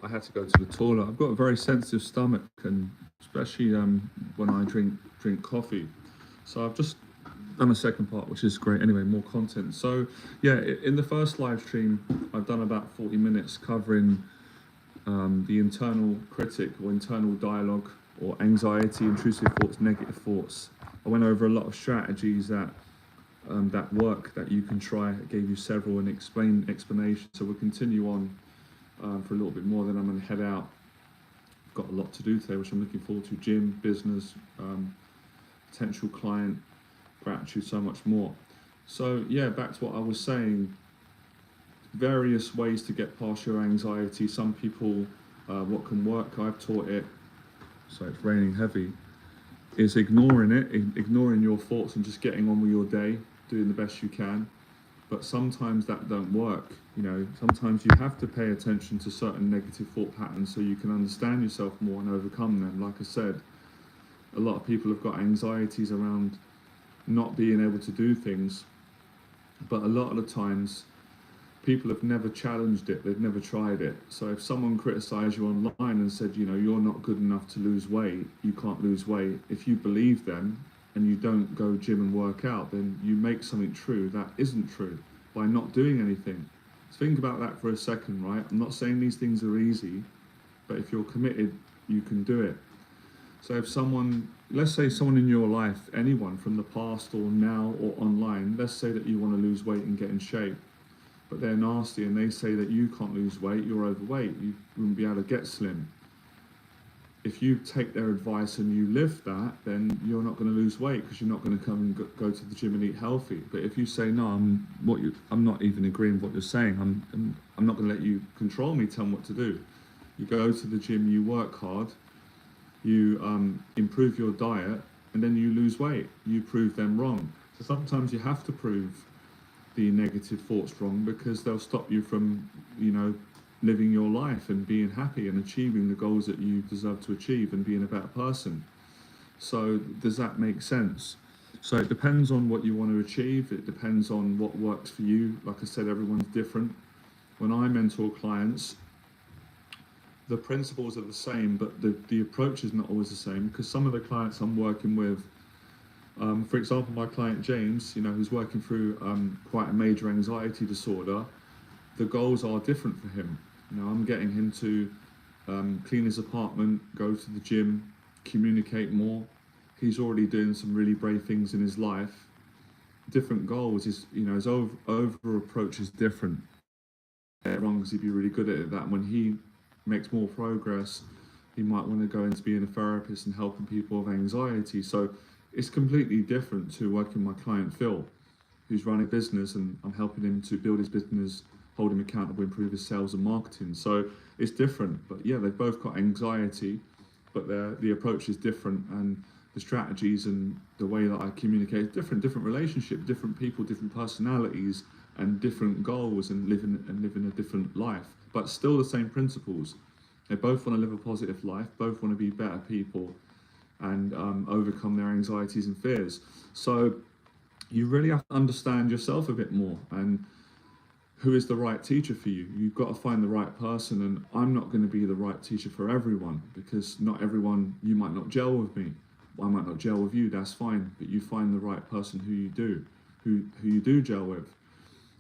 I had to go to the toilet. I've got a very sensitive stomach, and especially when I drink coffee. So I've just done a second part, which is great. Anyway, more content. So yeah, in the first live stream, I've done about 40 minutes covering the internal critic or internal dialogue or anxiety, intrusive thoughts, negative thoughts. I went over a lot of strategies that work that you can try. I gave you several and explanations. So we'll continue on for a little bit more. Then I'm going to head out. I've got a lot to do today, which I'm looking forward to. Gym, business, potential client, gratitude, so much more. So yeah, back to what I was saying. Various ways to get past your anxiety. Some people, what can work, I've taught it, so it's raining heavy, is ignoring it, ignoring your thoughts and just getting on with your day, doing the best you can. But sometimes that don't work. Sometimes you have to pay attention to certain negative thought patterns so you can understand yourself more and overcome them. Like I said, a lot of people have got anxieties around not being able to do things, but a lot of the times people have never challenged it, they've never tried it. So if someone criticized you online and said, you're not good enough to lose weight, you can't lose weight, if you believe them and you don't go gym and work out, then you make something true that isn't true by not doing anything. So think about that for a second, right? I'm not saying these things are easy, but if you're committed, you can do it. So if someone, let's say someone in your life, anyone from the past or now or online, let's say that you want to lose weight and get in shape, but they're nasty and they say that you can't lose weight, you're overweight, you wouldn't be able to get slim. If you take their advice and you live that, then you're not going to lose weight because you're not going to come and go to the gym and eat healthy. But if you say, no, I'm not even agreeing with what you're saying, I'm not going to let you control me, tell me what to do. You go to the gym, you work hard, you improve your diet, and then you lose weight. You prove them wrong. So sometimes you have to prove the negative thoughts wrong because they'll stop you from, living your life and being happy and achieving the goals that you deserve to achieve and being a better person. So does that make sense? So it depends on what you want to achieve. It depends on what works for you. Like I said, everyone's different. When I mentor clients, the principles are the same, but the approach is not always the same because some of the clients I'm working with, for example, my client James, who's working through quite a major anxiety disorder, the goals are different for him. I'm getting him to clean his apartment, go to the gym, communicate more. He's already doing some really brave things in his life. Different goals, his over approach is different. Wrong because he'd be really good at it. That when he makes more progress, he might want to go into being a therapist and helping people with anxiety. So it's completely different to working with my client Phil, who's running a business and I'm helping him to build his business, hold him accountable, improve his sales and marketing. So it's different, but yeah, they've both got anxiety, but the approach is different, and the strategies and the way that I communicate different relationships, different people, different personalities, and different goals, and living a different life, but still the same principles. They both want to live a positive life, both want to be better people and overcome their anxieties and fears. So you really have to understand yourself a bit more and who is the right teacher for you. You've got to find the right person, and I'm not going to be the right teacher for everyone because not everyone, you might not gel with me. I might not gel with you, that's fine, but you find the right person who you do gel with.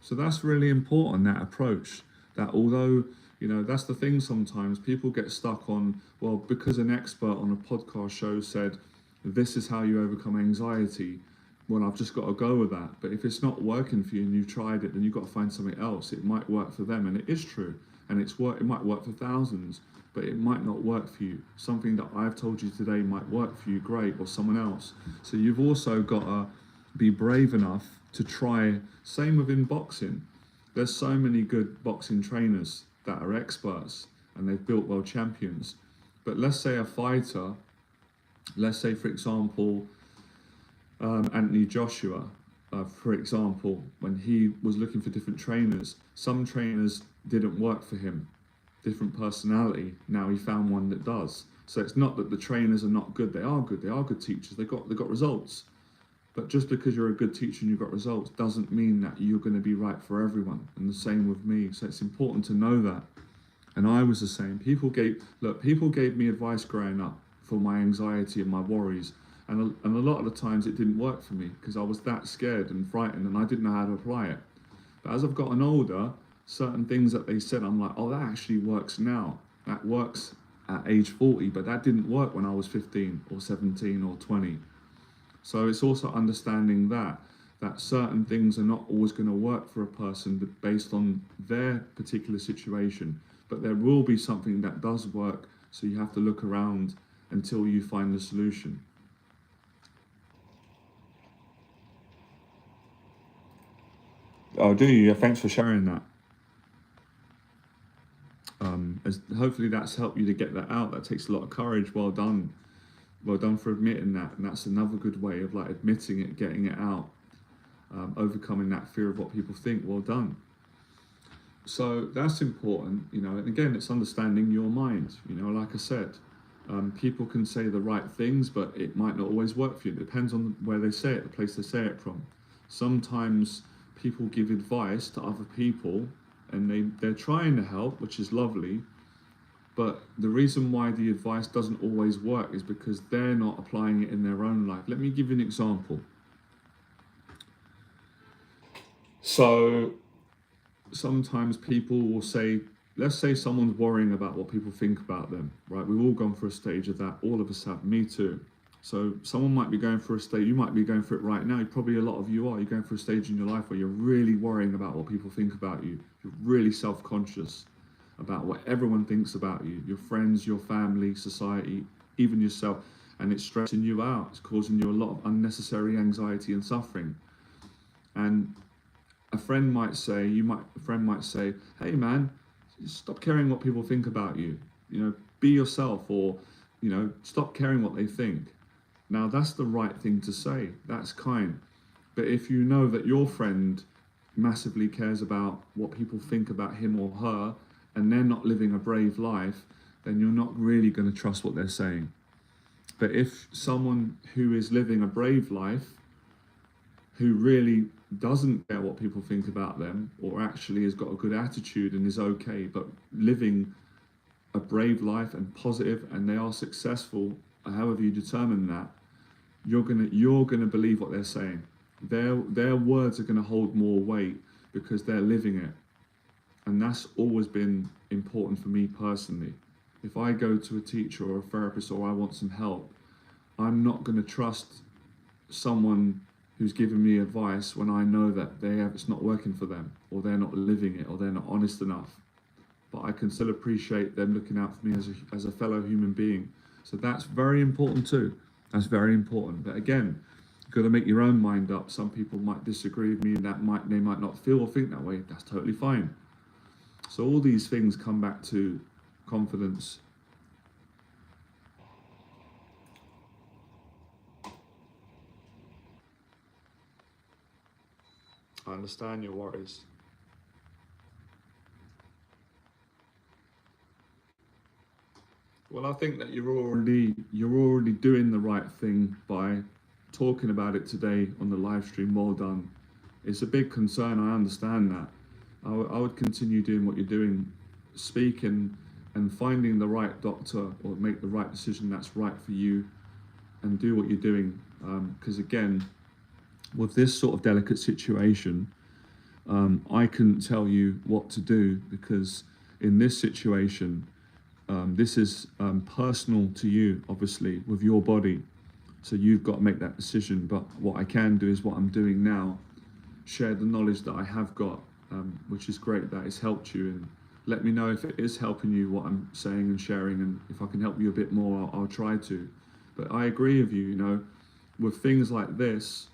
So that's really important, that approach, that although, that's the thing sometimes, people get stuck on, well, because an expert on a podcast show said, this is how you overcome anxiety, well, I've just got to go with that. But if it's not working for you and you've tried it, then you've got to find something else. It might work for them, and it is true, and it might work for thousands, but it might not work for you. Something that I've told you today might work for you, great, or someone else. So you've also got to be brave enough to try. Same within boxing. There's so many good boxing trainers that are experts and they've built world champions. But let's say a fighter, let's say for example, Anthony Joshua, for example, when he was looking for different trainers, some trainers didn't work for him, different personality. Now he found one that does. So it's not that the trainers are not good. They are good teachers. They got results. But just because you're a good teacher and you've got results doesn't mean that you're going to be right for everyone. And the same with me. So it's important to know that. And I was the same. People gave me advice growing up for my anxiety and my worries. And a lot of the times it didn't work for me because I was that scared and frightened and I didn't know how to apply it. But as I've gotten older, certain things that they said, I'm like, oh, that actually works now. That works at age 40, but that didn't work when I was 15 or 17 or 20. So it's also understanding that certain things are not always going to work for a person based on their particular situation, but there will be something that does work. So you have to look around until you find the solution. Oh, do you? Yeah, thanks for sharing that. As hopefully that's helped you to get that out. That takes a lot of courage. Well done. Well done for admitting that. And that's another good way of like admitting it, getting it out, overcoming that fear of what people think. Well done. So that's important, and again, it's understanding your mind. Like I said, people can say the right things, but it might not always work for you. It depends on where they say it, the place they say it from. Sometimes people give advice to other people and they're trying to help, which is lovely, but the reason why the advice doesn't always work is because they're not applying it in their own life. Let me give you an example. So sometimes people will say, let's say someone's worrying about what people think about them, right? We've all gone through a stage of that. All of us have, me too. So someone might be going through a stage, you might be going through it right now. Probably a lot of you are. You're going through a stage in your life where you're really worrying about what people think about you. You're really self-conscious about what everyone thinks about you, your friends, your family, society, even yourself. And it's stressing you out. It's causing you a lot of unnecessary anxiety and suffering. And a friend might say, hey man, stop caring what people think about you. Be yourself, or, stop caring what they think. Now that's the right thing to say. That's kind. But if you know that your friend massively cares about what people think about him or her, and they're not living a brave life, then you're not really going to trust what they're saying. But if someone who is living a brave life, who really doesn't care what people think about them, or actually has got a good attitude and is okay, but living a brave life and positive, and they are successful, however you determine that, you're gonna believe what they're saying. Their words are gonna hold more weight because they're living it. And that's always been important for me personally. If I go to a teacher or a therapist or I want some help, I'm not gonna trust someone who's giving me advice when I know that it's not working for them, or they're not living it, or they're not honest enough. But I can still appreciate them looking out for me as a fellow human being. So that's very important too. That's very important. But again, you've got to make your own mind up. Some people might disagree with me, and they might not feel or think that way. That's totally fine. So all these things come back to confidence. I understand your worries. Well, I think that you're already doing the right thing by talking about it today on the live stream. Well done. It's a big concern. I understand that. I would continue doing what you're doing, speaking and finding the right doctor, or make the right decision that's right for you, and do what you're doing. Because again, with this sort of delicate situation, I couldn't tell you what to do, because in this situation, this is personal to you, obviously, with your body. So you've got to make that decision. But what I can do is what I'm doing now, share the knowledge that I have got, which is great that it's helped you. And let me know if it is helping you, what I'm saying and sharing. And if I can help you a bit more, I'll try to. But I agree with you, with things like this,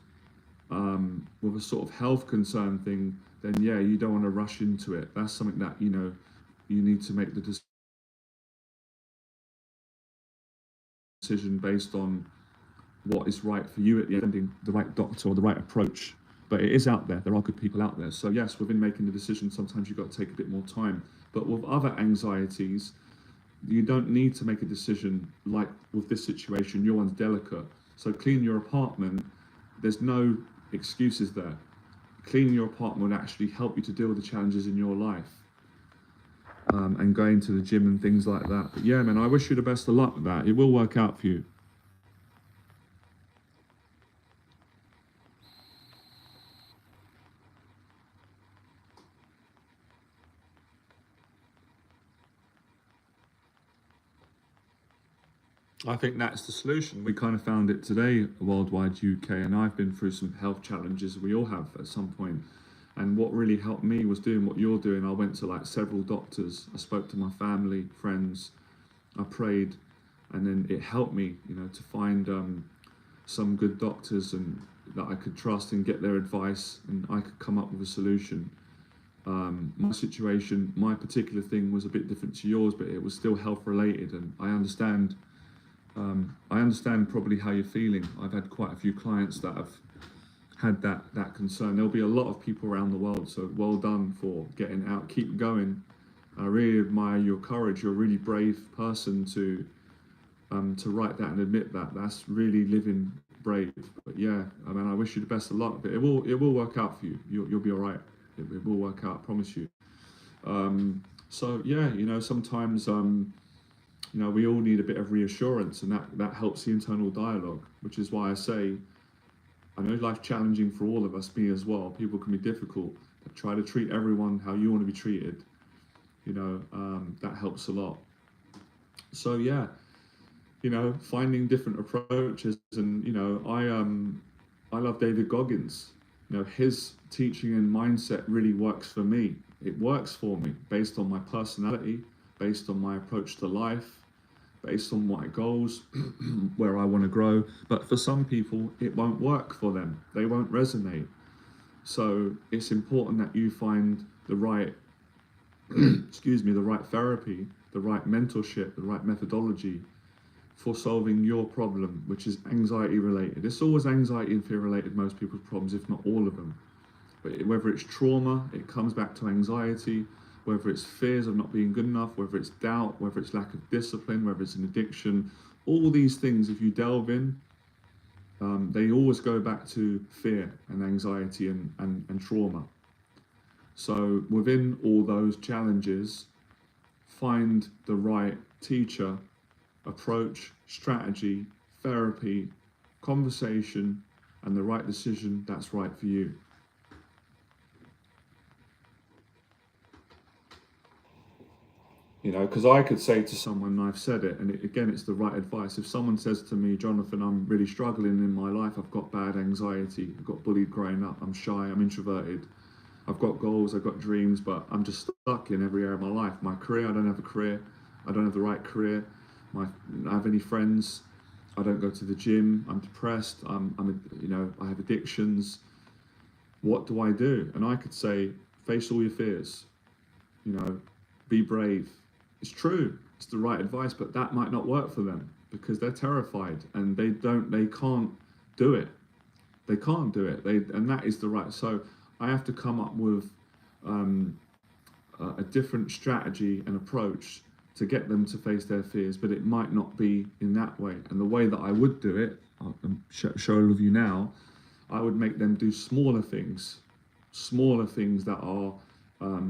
with a sort of health concern thing, then yeah, you don't want to rush into it. That's something that, you need to make the decision based on what is right for you at the end, the right doctor or the right approach. But it is out there. There are good people out there. So yes, within making the decision, sometimes you've got to take a bit more time. But with other anxieties, you don't need to make a decision like with this situation. Your one's delicate. So clean your apartment. There's no excuses there. Cleaning your apartment would actually help you to deal with the challenges in your life. and going to the gym and things like that. But yeah, man, I wish you the best of luck with that. It will work out for you. I think that's the solution. We kind of found it today, worldwide UK, and I've been through some health challenges. We all have at some point. And what really helped me was doing what you're doing. I went to like several doctors. I spoke to my family, friends. I prayed, and then it helped me, to find some good doctors and that I could trust and get their advice, and I could come up with a solution. My situation, my particular thing was a bit different to yours, but it was still health related, and I understand. I understand probably how you're feeling. I've had quite a few clients that have had that concern. There'll be a lot of people around the world, so well done for getting out. Keep going. I really admire your courage. You're a really brave person to write that and admit that. That's really living brave. But yeah, I mean, I wish you the best of luck. But it will work out for you. You'll be all right. It will work out. I promise you. So yeah, sometimes we all need a bit of reassurance, and that helps the internal dialogue. Which is why I say, I know life's challenging for all of us, me as well. People can be difficult, but try to treat everyone how you want to be treated. That helps a lot. So yeah, finding different approaches, and I love David Goggins. His teaching and mindset really works for me. It works for me based on my personality, based on my approach to life, based on my goals, where I want to grow. But for some people, it won't work for them. They won't resonate. So it's important that you find the right, the right therapy, the right mentorship, the right methodology for solving your problem, which is anxiety related. It's always anxiety and fear related, most people's problems, if not all of them. But whether it's trauma, it comes back to anxiety. Whether it's fears of not being good enough, whether it's doubt, whether it's lack of discipline, whether it's an addiction, all these things, if you delve in, they always go back to fear and anxiety and trauma. So within all those challenges, find the right teacher, approach, strategy, therapy, conversation, and the right decision that's right for you. Because I could say to someone, and I've said it, and again, it's the right advice. If someone says to me, Jonathan, I'm really struggling in my life, I've got bad anxiety, I've got bullied growing up, I'm shy, I'm introverted, I've got goals, I've got dreams, but I'm just stuck in every area of my life. My career, I don't have a career, I don't have the right career, I don't have any friends, I don't go to the gym, I'm depressed, I have addictions. What do I do? And I could say, face all your fears, be brave. It's true, it's the right advice, but that might not work for them because they're terrified and they can't do it. They can't do it. And that is the right. So I have to come up with a different strategy and approach to get them to face their fears, but it might not be in that way. And the way that I would do it, I'll show all of you now, I would make them do smaller things that are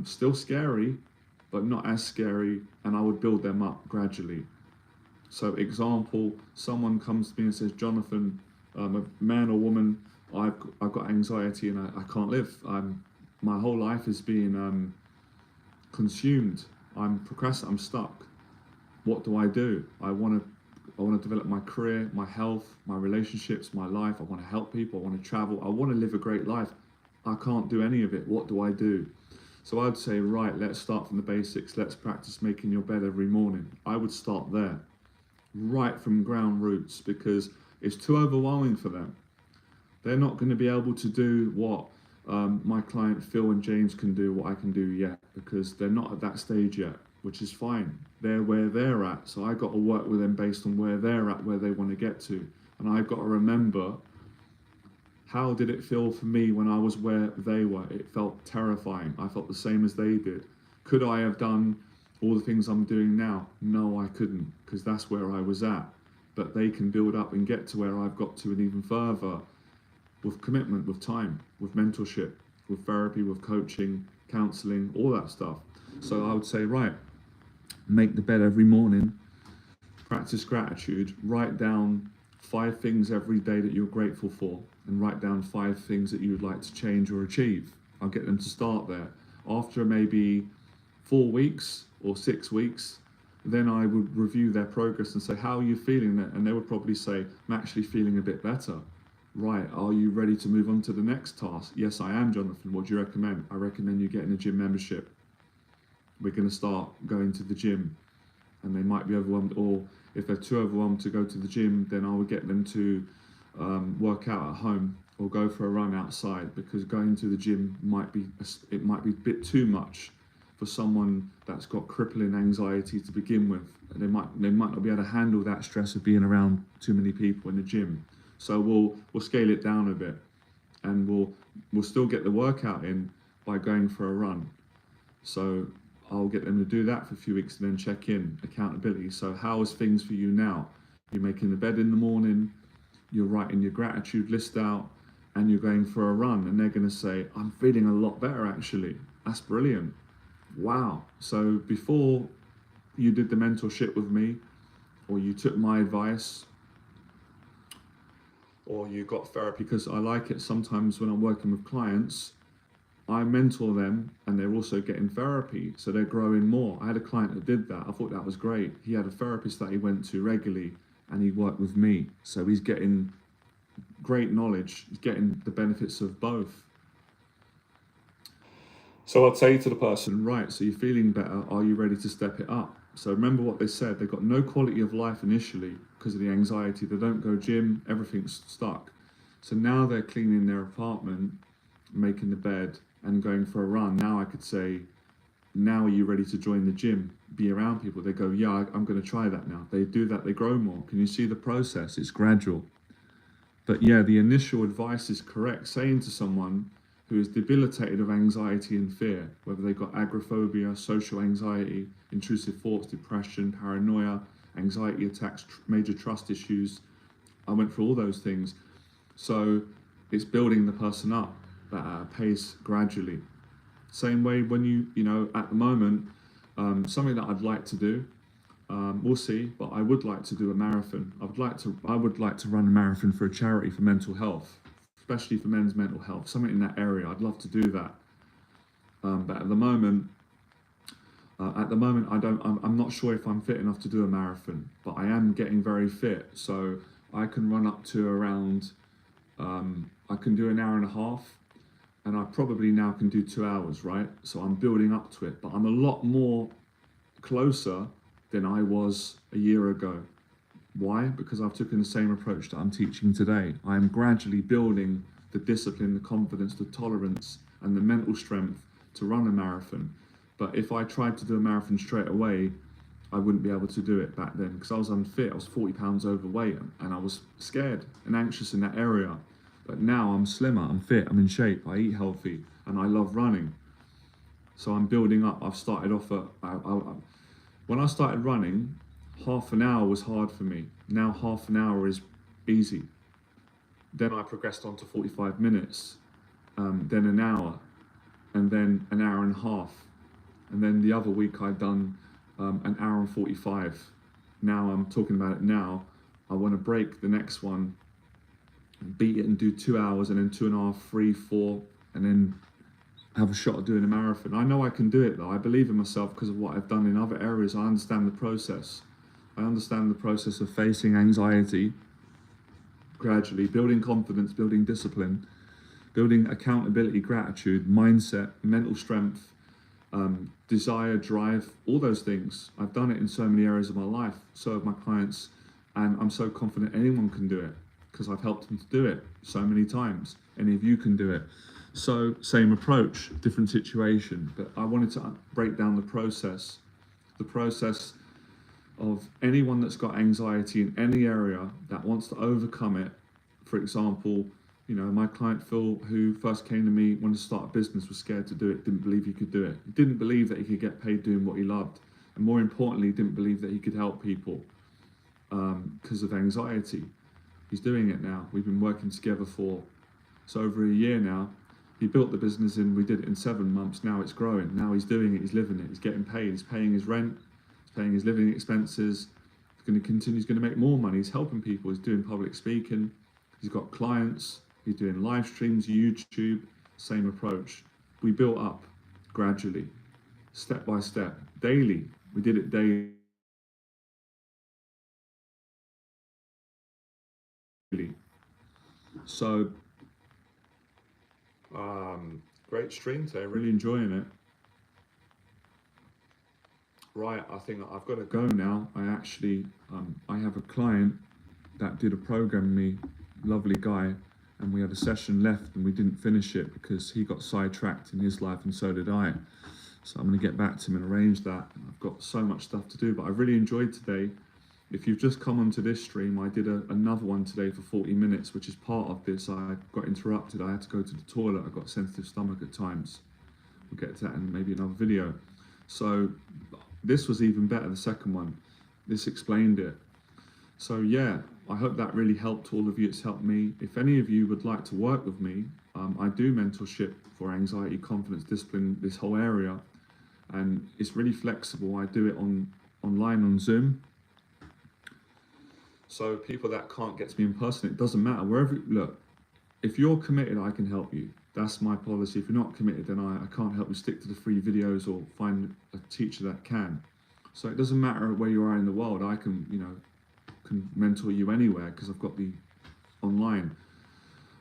still scary, but not as scary, and I would build them up gradually. So example, someone comes to me and says, Jonathan, a man or woman, I've got anxiety and I can't live. My whole life is being consumed. I'm procrastinating, I'm stuck. What do I do? I want to develop my career, my health, my relationships, my life. I want to help people, I want to travel, I want to live a great life. I can't do any of it. What do I do? So I'd say, right, let's start from the basics. Let's practice making your bed every morning. I would start there, right from ground roots, because it's too overwhelming for them. They're not going to be able to do what my client Phil and James can do, what I can do yet, because they're not at that stage yet, which is fine. They're where they're at. So I've got to work with them based on where they're at, where they want to get to. And I've got to remember, how did it feel for me when I was where they were? It felt terrifying. I felt the same as they did. Could I have done all the things I'm doing now? No, I couldn't, because that's where I was at. But they can build up and get to where I've got to and even further with commitment, with time, with mentorship, with therapy, with coaching, counseling, all that stuff. So I would say, right, make the bed every morning, practice gratitude, write down 5 things every day that you're grateful for, and write down 5 things that you would like to change or achieve. I'll get them to start there. After maybe 4 weeks or 6 weeks, then I would review their progress and say, how are you feeling? And they would probably say, I'm actually feeling a bit better. Right, are you ready to move on to the next task? Yes, I am, Jonathan. What do you recommend? I recommend you getting a gym membership. We're going to start going to the gym. And they might be overwhelmed, or if they're too overwhelmed to go to the gym, then I would get them to work out at home or go for a run outside, because going to the gym might be a bit too much for someone that's got crippling anxiety to begin with. They might not be able to handle that stress of being around too many people in the gym. So we'll scale it down a bit, and we'll still get the workout in by going for a run. So I'll get them to do that for a few weeks and then check in, accountability. So how is things for you now? You're making the bed in the morning, you're writing your gratitude list out, and you're going for a run, and they're going to say, I'm feeling a lot better actually. That's brilliant. Wow. So before you did the mentorship with me, or you took my advice, or you got therapy, because I like it sometimes when I'm working with clients, I mentor them and they're also getting therapy, so they're growing more. I had a client that did that. I thought that was great. He had a therapist that he went to regularly and he worked with me. So he's getting great knowledge, he's getting the benefits of both. So I'd say to the person, right, so you're feeling better, are you ready to step it up? So remember what they said, they've got no quality of life initially because of the anxiety. They don't go gym, everything's stuck. So now they're cleaning their apartment, making the bed, and going for a run. Now I could say, now are you ready to join the gym, be around people? They go, yeah, I'm going to try that now. They do that, they grow more. Can you see the process? It's gradual. But yeah, the initial advice is correct. Saying to someone who is debilitated of anxiety and fear, whether they've got agoraphobia, social anxiety, intrusive thoughts, depression, paranoia, anxiety attacks, major trust issues, I went through all those things. So it's building the person up at a pace gradually. Same way when you know, at the moment, something that I'd like to do, we'll see, but I would like to do a marathon. I would like to run a marathon for a charity for mental health, especially for men's mental health, something in that area. I'd love to do that. But at the moment, I'm not sure if I'm fit enough to do a marathon, but I am getting very fit. So I can run up to around, I can do an hour and a half, and I probably now can do 2 hours, right? So I'm building up to it, but I'm a lot more closer than I was a year ago. Why? Because I've taken the same approach that I'm teaching today. I am gradually building the discipline, the confidence, the tolerance, and the mental strength to run a marathon. But if I tried to do a marathon straight away, I wouldn't be able to do it back then, because I was unfit. I was 40 pounds overweight, and I was scared and anxious in that area. But now I'm slimmer, I'm fit, I'm in shape, I eat healthy, and I love running. So I'm building up. I've started off when I started running, half an hour was hard for me. Now half an hour is easy. Then I progressed on to 45 minutes, then an hour, and then an hour and a half. And then the other week I'd done an hour and 45. Now I'm talking about it now. I want to break the next one, beat it and do 2 hours, and then 2.5, 3, 4, and then have a shot at doing a marathon. I know I can do it though. I believe in myself because of what I've done in other areas. I understand the process. I understand the process of facing anxiety gradually, building confidence, building discipline, building accountability, gratitude, mindset, mental strength, desire, drive, all those things. I've done it in so many areas of my life, so have my clients, and I'm so confident anyone can do it because I've helped them to do it so many times. Any of you can do it. So same approach, different situation, but I wanted to break down the process of anyone that's got anxiety in any area that wants to overcome it. For example, you know, my client Phil, who first came to me, wanted to start a business, was scared to do it, didn't believe he could do it. He didn't believe that he could get paid doing what he loved. And more importantly, didn't believe that he could help people because of anxiety. He's doing it now. We've been working together for over a year now. He built the business we did it in 7 months. Now it's growing. Now he's doing it, he's living it, he's getting paid, he's paying his rent, he's paying his living expenses. He's going to continue. He's going to make more money. He's helping people. He's doing public speaking. He's got clients. He's doing live streams, YouTube. Same approach. We built up gradually, step by step, daily. We did it daily. So, great stream today. Really enjoying it. Right, I think I've got to go now. I actually, I have a client that did a program with me, lovely guy, and we had a session left and we didn't finish it because he got sidetracked in his life and so did I. So I'm going to get back to him and arrange that. I've got so much stuff to do, but I really enjoyed today. If you've just come onto this stream, I did another one today for 40 minutes, which is part of this. I got interrupted. I had to go to the toilet. I got a sensitive stomach at times. We'll get to that in maybe another video. So this was even better, the second one. This explained it. So yeah, I hope that really helped all of you. It's helped me. If any of you would like to work with me, I do mentorship for anxiety, confidence, discipline, this whole area. And it's really flexible. I do it online on Zoom. So people that can't get to me in person, it doesn't matter. Wherever, look, if you're committed, I can help you. That's my policy. If you're not committed, then I can't help you. Stick to the free videos or find a teacher that can. So it doesn't matter where you are in the world. I can, can mentor you anywhere because I've got the online.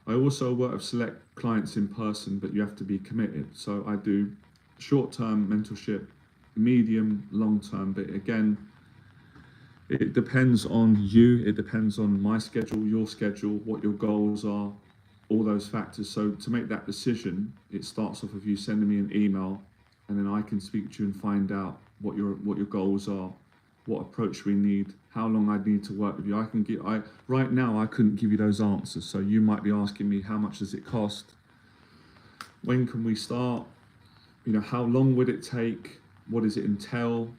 I also work with select clients in person, but you have to be committed. So I do short-term mentorship, medium, long-term, but again, it depends on you, it depends on my schedule, your schedule, what your goals are, all those factors. So to make that decision, it starts off with you sending me an email, and then I can speak to you and find out what your goals are, what approach we need, how long I need to work with you. Right now I couldn't give you those answers. So you might be asking me, how much does it cost? When can we start? How long would it take? What does it entail?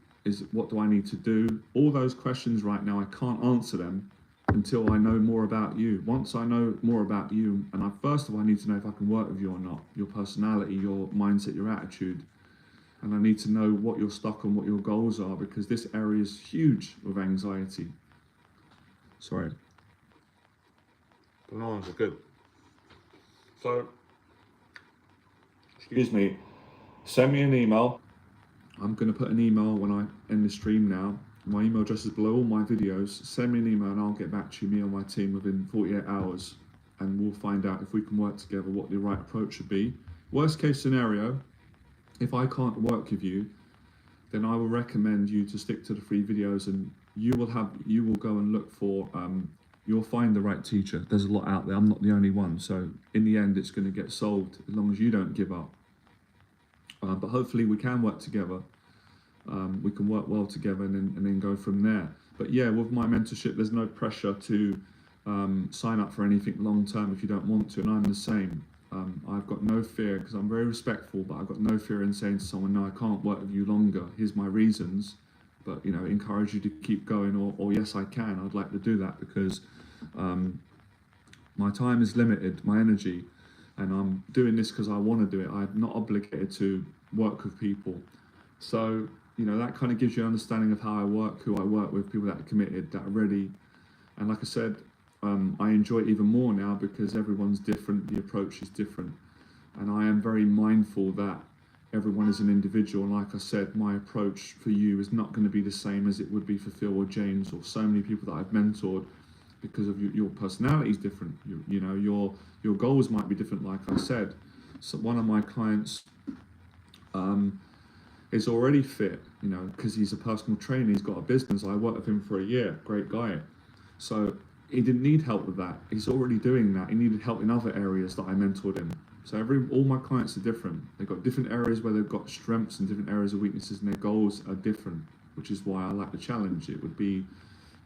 What do I need to do? All those questions right now, I can't answer them until I know more about you. Once I know more about you, and first of all, I need to know if I can work with you or not, your personality, your mindset, your attitude. And I need to know what you're stuck on, what your goals are, because this area is huge with anxiety. Sorry. Bananas are good. So, excuse me, send me an email. I'm going to put an email when I end the stream now. My email address is below all my videos. Send me an email and I'll get back to you, me or my team, within 48 hours. And we'll find out if we can work together, what the right approach should be. Worst case scenario, if I can't work with you, then I will recommend you to stick to the free videos, and you will go and look for, you'll find the right teacher. There's a lot out there. I'm not the only one. So in the end, it's going to get solved as long as you don't give up. But hopefully we can work together. We can work well together and then go from there. But yeah, with my mentorship, there's no pressure to sign up for anything long term if you don't want to, and I'm the same. I've got no fear, because I'm very respectful, but I've got no fear in saying to someone, no, I can't work with you longer. Here's my reasons. But encourage you to keep going, or yes, I can. I'd like to do that because my time is limited, my energy. And I'm doing this because I want to do it. I'm not obligated to work with people. So, that kind of gives you an understanding of how I work, who I work with, people that are committed, that are ready. And like I said, I enjoy it even more now because everyone's different, the approach is different. And I am very mindful that everyone is an individual. And like I said, my approach for you is not going to be the same as it would be for Phil or James or so many people that I've mentored, because of your personality is different. Your goals might be different, like I said. So one of my clients is already fit, because he's a personal trainer, he's got a business. I worked with him for a year, great guy. So he didn't need help with that. He's already doing that. He needed help in other areas that I mentored him. So all my clients are different. They've got different areas where they've got strengths and different areas of weaknesses, and their goals are different, which is why I like the challenge. It would be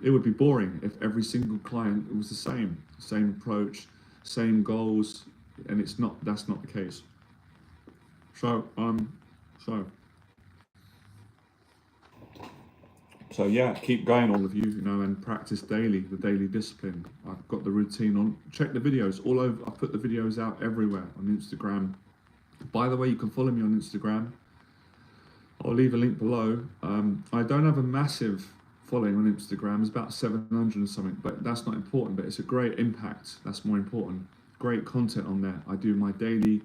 boring if every single client was the same approach, same goals, and that's not the case. So yeah, keep going, all of you, and practice daily, the daily discipline. I've got the routine on. Check the videos all over. I put the videos out everywhere on Instagram. By the way, you can follow me on Instagram. I'll leave a link below. I don't have a massive following on Instagram. It's about 700 or something, but that's not important. But it's a great impact. That's more important. Great content on there. I do my daily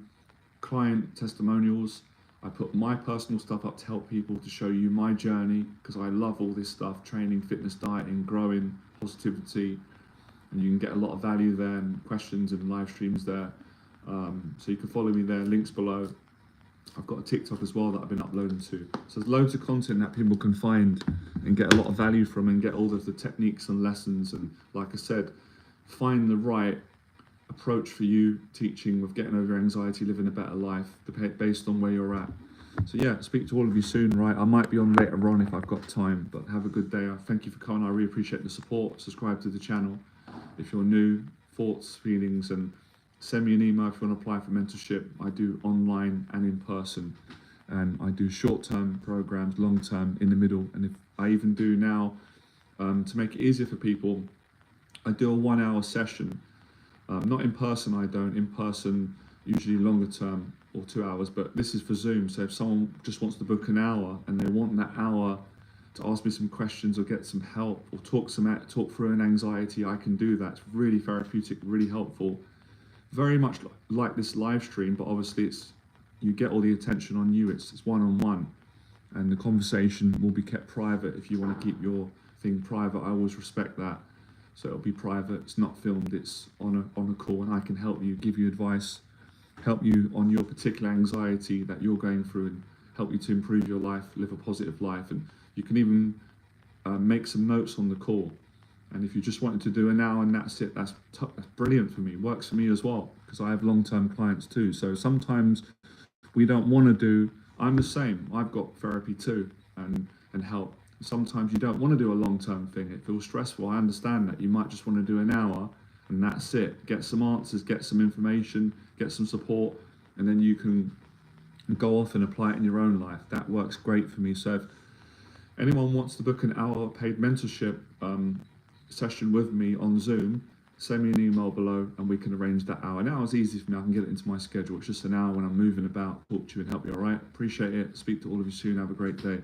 client testimonials. I put my personal stuff up to help people, to show you my journey, because I love all this stuff: training, fitness, dieting, growing, positivity. And you can get a lot of value there, and questions and live streams there. So you can follow me there, links below. I've got a TikTok as well that I've been uploading to. So there's loads of content that people can find and get a lot of value from, and get all of the techniques and lessons. And like I said, find the right approach for you teaching with getting over anxiety, living a better life based on where you're at. So yeah, speak to all of you soon, right? I might be on later on if I've got time, but have a good day. Thank you for coming. I really appreciate the support. Subscribe to the channel if you're new. Thoughts, feelings, and send me an email if you want to apply for mentorship. I do online and in person, and I do short-term programs, long-term, in the middle. And if I even do now, to make it easier for people, I do a 1 hour session. Not in person, I don't. In person, usually longer term, or 2 hours, but this is for Zoom. So if someone just wants to book an hour and they want that hour to ask me some questions or get some help or talk through an anxiety, I can do that. It's really therapeutic, really helpful. Very much like this live stream, but obviously you get all the attention on you. It's one-on-one, and the conversation will be kept private. If you want to keep your thing private, I always respect that. So it'll be private. It's not filmed. It's on a call, and I can help you, give you advice, help you on your particular anxiety that you're going through, and help you to improve your life, live a positive life. And you can even make some notes on the call. And if you just wanted to do an hour and that's it, that's brilliant for me. Works for me as well, because I have long-term clients too. So sometimes we don't want to do, I'm the same. I've got therapy too, and help. Sometimes you don't want to do a long-term thing. It feels stressful. I understand that. You might just want to do an hour and that's it. Get some answers, get some information, get some support, and then you can go off and apply it in your own life. That works great for me. So if anyone wants to book an hour paid mentorship session with me on Zoom, send me an email below and we can arrange that hour. An hour is easy for me. I can get it into my schedule. It's just an hour when I'm moving about, talk to you and help you. All right. Appreciate it. Speak to all of you soon. Have a great day.